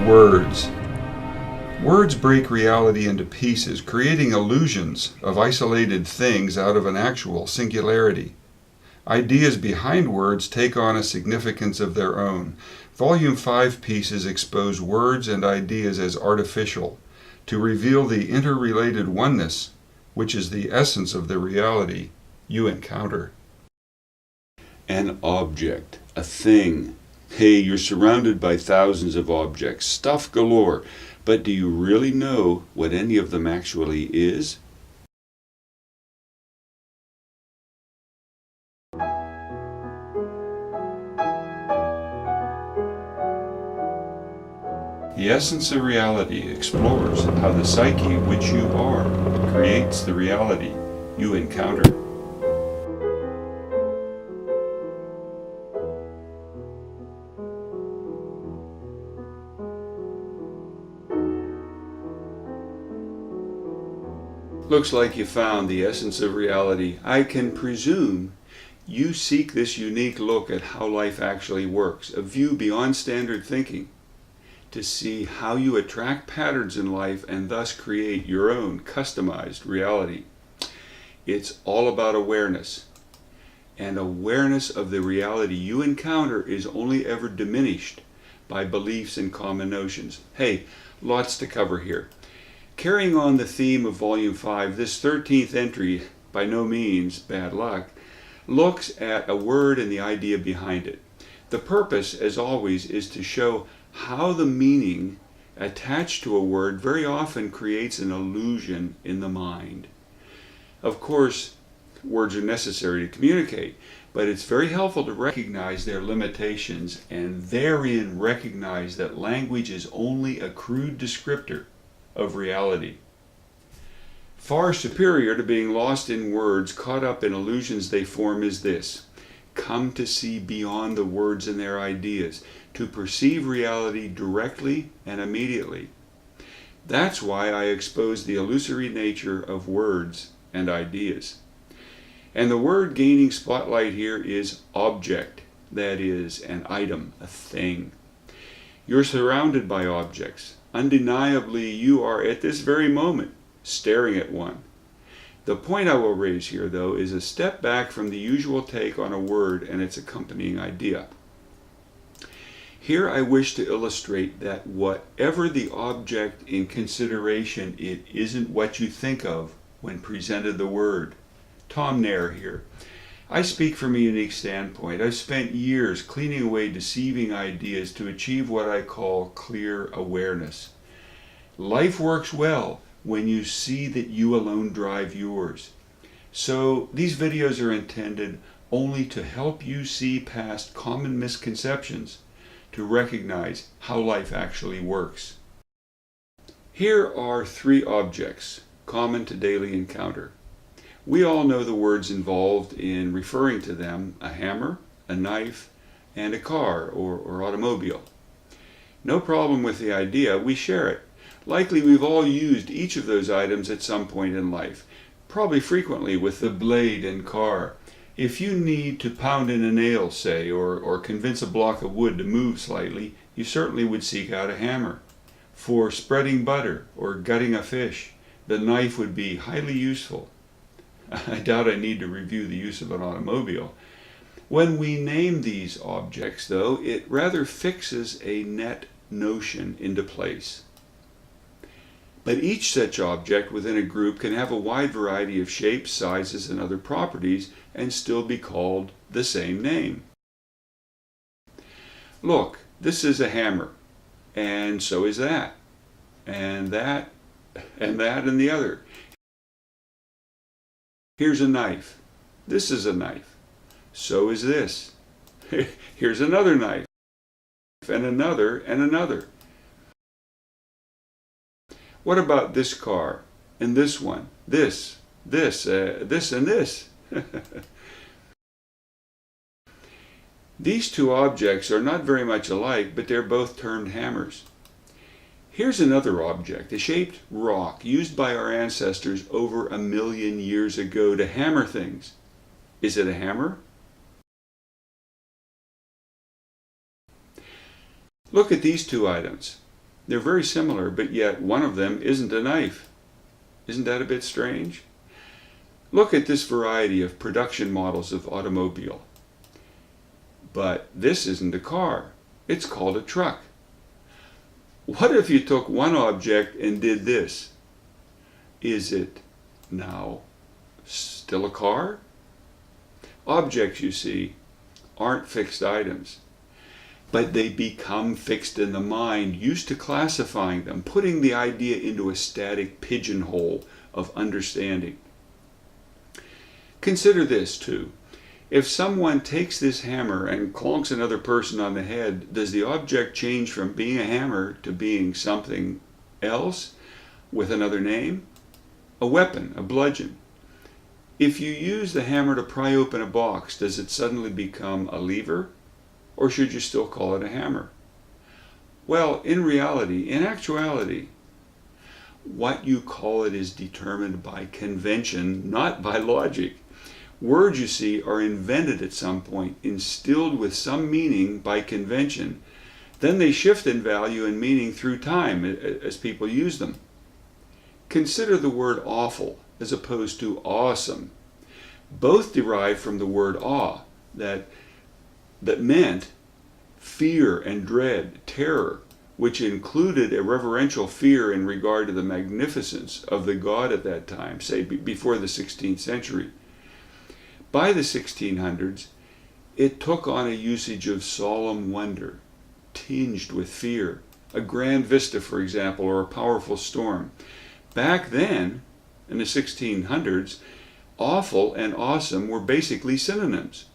Words. Words break reality into pieces, creating illusions of isolated things out of an actual singularity. Ideas behind words take on a significance of their own. Volume 5 pieces expose words and ideas as artificial, to reveal the interrelated oneness, which is the essence of the reality you encounter. An object, a thing. Hey, you're surrounded by thousands of objects, stuff galore, but do you really know what any of them actually is? The essence of reality explores how the psyche which you are creates the reality you encounter. Looks like you found the essence of reality. I can presume you seek this unique look at how life actually works, a view beyond standard thinking, to see how you attract patterns in life and thus create your own customized reality. It's all about awareness. And awareness of the reality you encounter is only ever diminished by beliefs and common notions. Hey, lots to cover here. Carrying on the theme of Volume 5, this 13th entry, by no means bad luck, looks at a word and the idea behind it. The purpose, as always, is to show how the meaning attached to a word very often creates an illusion in the mind. Of course, words are necessary to communicate, but it's very helpful to recognize their limitations and therein recognize that language is only a crude descriptor of reality. Far superior to being lost in words, caught up in illusions they form, is this: come to see beyond the words and their ideas, to perceive reality directly and immediately. That's why I expose the illusory nature of words and ideas. And the word gaining spotlight here is object, that is, an item, a thing. You're surrounded by objects. Undeniably, you are at this very moment staring at one. The point I will raise here, though, is a step back from the usual take on a word and its accompanying idea. Here I wish to illustrate that whatever the object in consideration, it isn't what you think of when presented the word. Tom Nair here. I speak from a unique standpoint. I've spent years cleaning away deceiving ideas to achieve what I call clear awareness. Life works well when you see that you alone drive yours. So these videos are intended only to help you see past common misconceptions, to recognize how life actually works. Here are 3 objects common to daily encounter. We all know the words involved in referring to them: a hammer, a knife, and a car or automobile. No problem with the idea, we share it. Likely we've all used each of those items at some point in life, probably frequently with the blade and car. If you need to pound in a nail, say, or convince a block of wood to move slightly, you certainly would seek out a hammer. For spreading butter or gutting a fish, the knife would be highly useful. I doubt I need to review the use of an automobile. When we name these objects, though, it rather fixes a net notion into place. But each such object within a group can have a wide variety of shapes, sizes, and other properties and still be called the same name. Look, this is a hammer, and so is that, and that, and that, and the other. Here's a knife. This is a knife. So is this. Here's another knife, and another, and another. What about this car, and this one, this, and this? These 2 objects are not very much alike, but they're both termed hammers. Here's another object, a shaped rock used by our ancestors over 1 million years ago to hammer things. Is it a hammer? Look at these 2 items. They're very similar, but yet one of them isn't a knife. Isn't that a bit strange? Look at this variety of production models of automobile. But this isn't a car. It's called a truck. What if you took one object and did this? Is it now still a car? Objects, you see, aren't fixed items, but they become fixed in the mind, used to classifying them, putting the idea into a static pigeonhole of understanding. Consider this too. If someone takes this hammer and clonks another person on the head, does the object change from being a hammer to being something else with another name? A weapon, a bludgeon. If you use the hammer to pry open a box, does it suddenly become a lever? Or should you still call it a hammer? Well, in reality, in actuality, what you call it is determined by convention, not by logic. Words, you see, are invented at some point, instilled with some meaning by convention. Then they shift in value and meaning through time as people use them. Consider the word awful as opposed to awesome. Both derive from the word awe, that meant fear and dread, terror, which included a reverential fear in regard to the magnificence of the god at that time, say before the 16th century. By the 1600s, it took on a usage of solemn wonder, tinged with fear, a grand vista, for example, or a powerful storm. Back then, in the 1600s, awful and awesome were basically synonyms.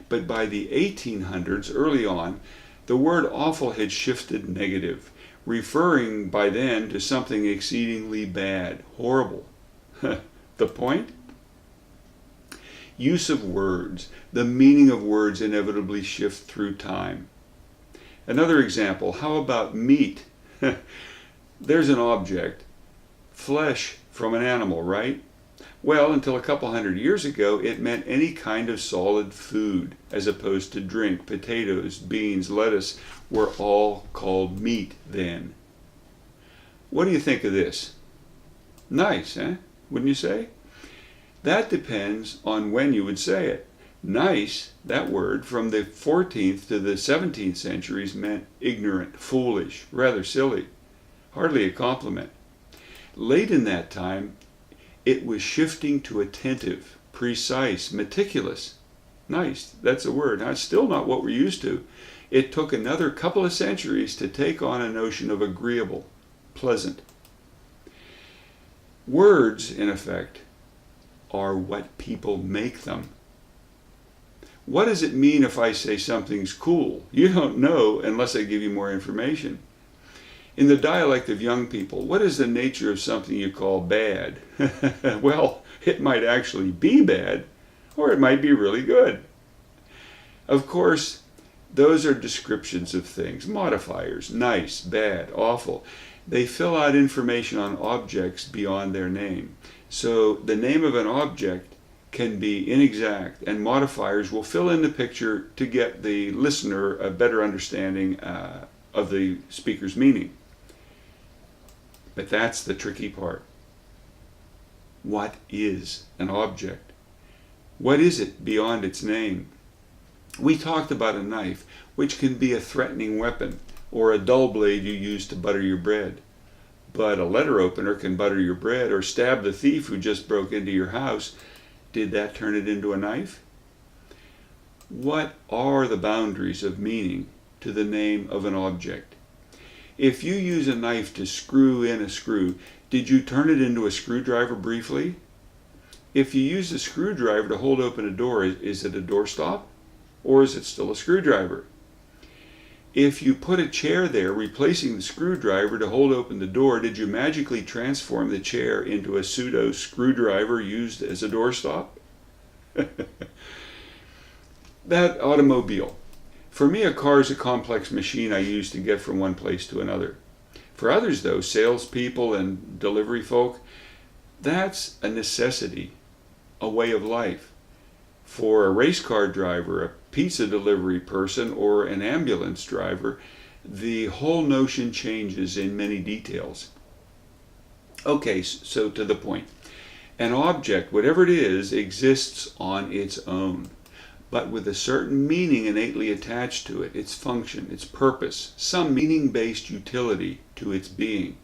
But by the 1800s, early on, the word awful had shifted negative, referring by then to something exceedingly bad, horrible. The point? Use of words, the meaning of words inevitably shift through time. Another example, how about meat? There's an object, flesh from an animal, right? Well, until a couple hundred years ago, it meant any kind of solid food, as opposed to drink. Potatoes, beans, lettuce were all called meat then. What do you think of this? Nice, eh? Wouldn't you say? That depends on when you would say it. Nice, that word, from the 14th to the 17th centuries meant ignorant, foolish, rather silly, hardly a compliment. Late in that time, it was shifting to attentive, precise, meticulous. Nice, that's a word. That's still not what we're used to. It took another couple of centuries to take on a notion of agreeable, pleasant. Words, in effect, are what people make them. What does it mean if I say something's cool? You don't know unless I give you more information. In the dialect of young people, what is the nature of something you call bad? Well, it might actually be bad, or it might be really good. Of course, those are descriptions of things, modifiers, nice, bad, awful. They fill out information on objects beyond their name. So the name of an object can be inexact, and modifiers will fill in the picture to get the listener a better understanding of the speaker's meaning. But that's the tricky part. What is an object? What is it beyond its name? We talked about a knife, which can be a threatening weapon, or a dull blade you use to butter your bread. But a letter opener can butter your bread or stab the thief who just broke into your house. Did that turn it into a knife? What are the boundaries of meaning to the name of an object? If you use a knife to screw in a screw, did you turn it into a screwdriver briefly? If you use a screwdriver to hold open a door, is it a doorstop? Or is it still a screwdriver? If you put a chair there, replacing the screwdriver to hold open the door, did you magically transform the chair into a pseudo screwdriver used as a doorstop? That automobile. For me, a car is a complex machine I use to get from one place to another. For others, though, salespeople and delivery folk, that's a necessity, a way of life. For a race car driver, a pizza delivery person, or an ambulance driver, the whole notion changes in many details. Okay, so to the point. An object, whatever it is, exists on its own, but with a certain meaning innately attached to it, its function, its purpose, some meaning-based utility to its being.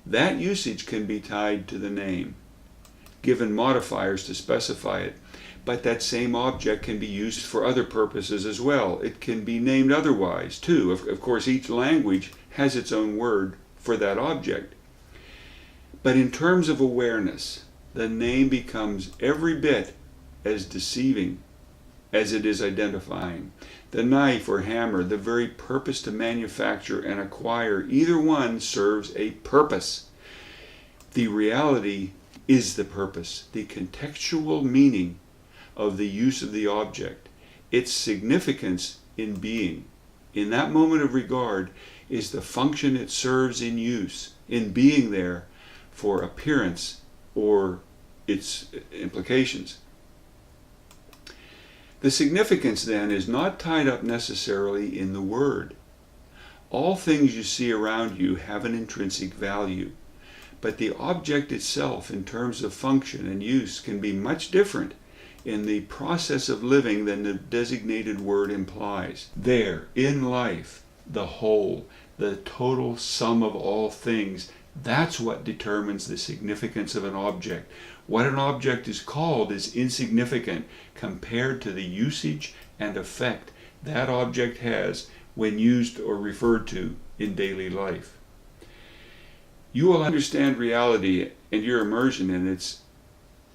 That usage can be tied to the name, given modifiers to specify it, but that same object can be used for other purposes as well. It can be named otherwise, too. Of course, each language has its own word for that object. But in terms of awareness, the name becomes every bit as deceiving as it is identifying. The knife or hammer, the very purpose to manufacture and acquire, either one serves a purpose. The reality is the purpose, the contextual meaning of the use of the object, its significance in being. In that moment of regard is the function it serves in use, in being there for appearance or its implications. The significance then is not tied up necessarily in the word. All things you see around you have an intrinsic value, but the object itself in terms of function and use can be much different in the process of living than the designated word implies. There, in life, the whole, the total sum of all things, that's what determines the significance of an object. What an object is called is insignificant compared to the usage and effect that object has when used or referred to in daily life. You will understand reality and your immersion in its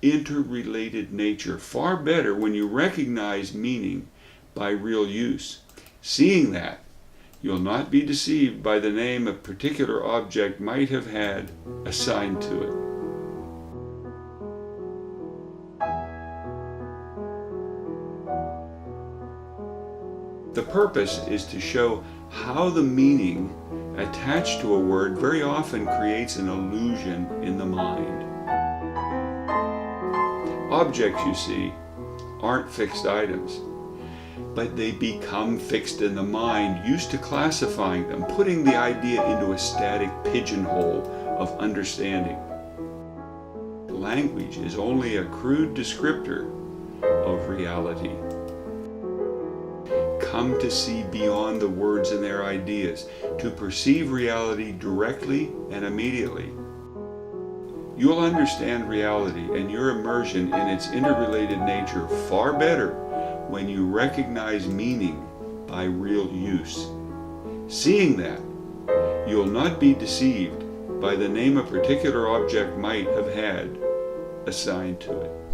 interrelated nature far better when you recognize meaning by real use. Seeing that, you'll not be deceived by the name a particular object might have had assigned to it. The purpose is to show how the meaning attached to a word very often creates an illusion in the mind. Objects, you see, aren't fixed items, but they become fixed in the mind, used to classifying them, putting the idea into a static pigeonhole of understanding. Language is only a crude descriptor of reality. Come to see beyond the words and their ideas, to perceive reality directly and immediately. You'll understand reality and your immersion in its interrelated nature far better when you recognize meaning by real use. Seeing that, you'll not be deceived by the name a particular object might have had assigned to it.